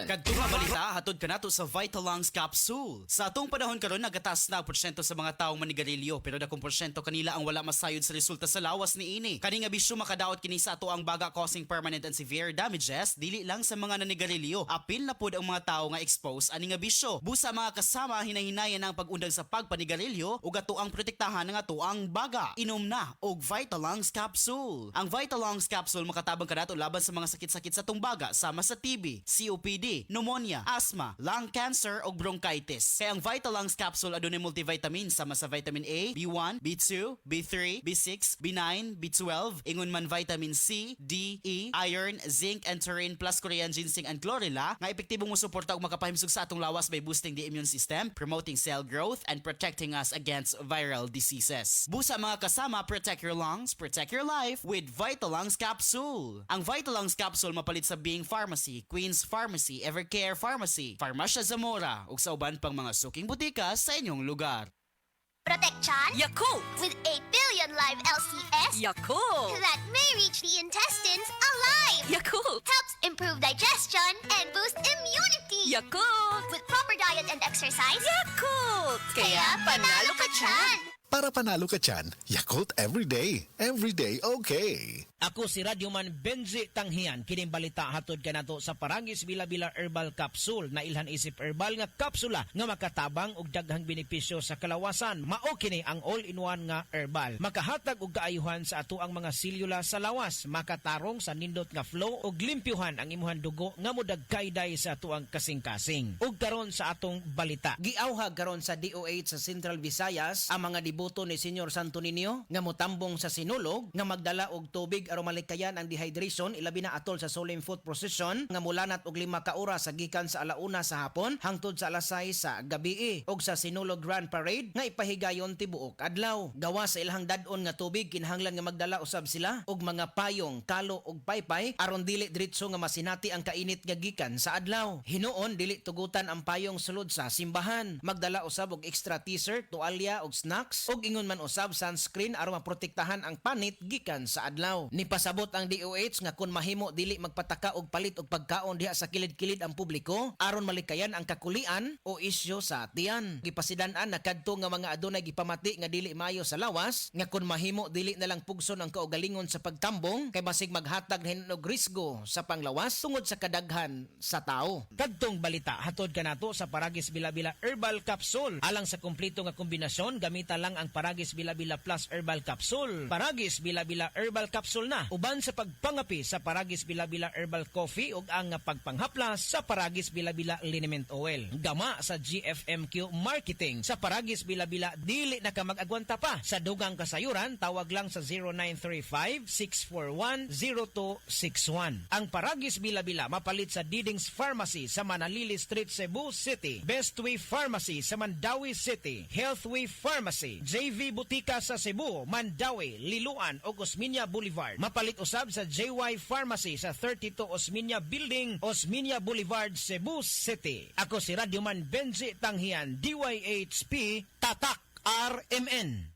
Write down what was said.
Kadtong nga balita hatod kanato sa Vitalongs Capsule. Sa atong panahon karon nagatas na porsyento sa mga taong manigarilyo pero dakong porsyento kanila ang wala masayod sa resulta sa lawas niini. Kani nga bisyo makadaot kini sa ato ang baga causing permanent and severe damages dili lang sa mga nanigarilyo. Apil na pud ang mga tao nga exposed ani nga bisyo. Busa mga kasama hinahinayan ang pag-undang sa pagpanigarilyo ug ato ang protektahan ng ato ang baga. Inom na og Vitalongs Capsule. Ang Vitalongs Capsule makatabang kanato laban sa mga sakit-sakit sa tumbaga sama sa TB, COPD, pneumonia, asthma, lung cancer ug bronchitis. Kaya ang Vitalongs Capsule adunay multivitamin sama sa vitamin A, B1, B2, B3, B6, B9, B12, ingon man vitamin C, D, E, iron, zinc, and taurine plus Korean ginseng and chlorella nga epektibong mosuporta ug makapahimsog sa atong lawas by boosting the immune system, promoting cell growth, and protecting us against viral diseases. Busa mga kasama, protect your lungs, protect your life with Vitalongs Capsule. Ang Vitalongs Capsule mapalit sa Being Pharmacy, Queen's Pharmacy, Evercare Pharmacy, Farmacia Zamora ug sa uban pang mga suking butika sa inyong lugar. Protection Yakult! with 8 billion live LCS Yakult! that may reach the intestines alive. Yakult! Helps improve digestion and boost immunity. Yakult! With proper diet and exercise. Yakult! Kaya panalo ka dyan! Para panalo ka dyan, Yakult everyday. Everyday okay. Ako si Radyoman Benji Tanghian. Kining balita hatod kanato sa Parangis Bila-Bila Herbal Capsule na ilhan isip herbal nga kapsula nga makatabang og daghang benepisyo sa kalawasan. Mao kini ang all-in-one nga herbal. Makahatag og kaayuhan sa ato ang mga selula sa lawas, makatarong sa nindot nga flow og limpyuhan ang imuhang dugo nga modagkayday sa ato ang kasing-kasing. Ug karon sa atong balita, giawhag karon sa DOH sa Central Visayas ang mga diboto ni Senyor Santo Niño nga motambong sa sinulog nga magdala og tubig aron malikayan ang dehydration ilabi na atol sa solemn foot procession nga mulanat og 5 ka oras sa gikan sa alauna sa hapon hangtod sa alas 6 sa gabii og sa sinulog grand parade nga ipahigayon tibuok adlaw. Gawa sa ilahang dadon nga tubig kinahanglan nga magdala usab sila og mga payong, kalo og paypay aron dili diretso nga masinati ang kainit nga gikan sa adlaw. Hinuon dili tugutan ang payong sulod sa simbahan. Magdala usab og extra t-shirt, tuwalya og snacks og ingon man usab sunscreen aron maprotektahan ang panit gikan sa adlaw. Nipasabot ang DOH nga kun mahimo dili magpataka og palit og pagkaon diha sa kilid-kilid ang publiko aron malikayan ang kakulian o isyu sa tiyan. Gipasidan-an na kadto nga mga adunay gipamati nga dili maayo sa lawas nga kun mahimo dili na lang pugson ang kaugalingon sa pagtambong kay basig maghatag na hinog risgo sa panglawas tungod sa kadaghan sa tao. Kadtong balita hatod kanato sa Paragis Bila-Bila Herbal Capsule. Alang sa kumpleto nga kombinasyon gamita lang ang Paragis Bila-Bila Plus Herbal Capsule. Paragis Bila-Bila Herbal Capsule na uban sa pagpangapi sa Paragis Bila-Bila Herbal Coffee ug ang pagpanghaplas sa Paragis Bila-Bila Liniment Oil. Gama sa GFMQ Marketing sa Paragis Bila-Bila dili na ka mag-agwanta pa. Sa dugang kasayuran tawag lang sa 0935-641-0261. Ang Paragis Bila-Bila mapalit sa Didings Pharmacy sa Manalili Street, Cebu City, Bestway Pharmacy sa Mandawi City, Healthway Pharmacy, JV Butika sa Cebu, Mandawi, Liloan ug Osmeña Boulevard. Mapalit usab sa JY Pharmacy sa 32 Osmeña Building, Osmeña Boulevard, Cebu City. Ako si Radyoman Benji Tanghian, DYHP Tatak RMN.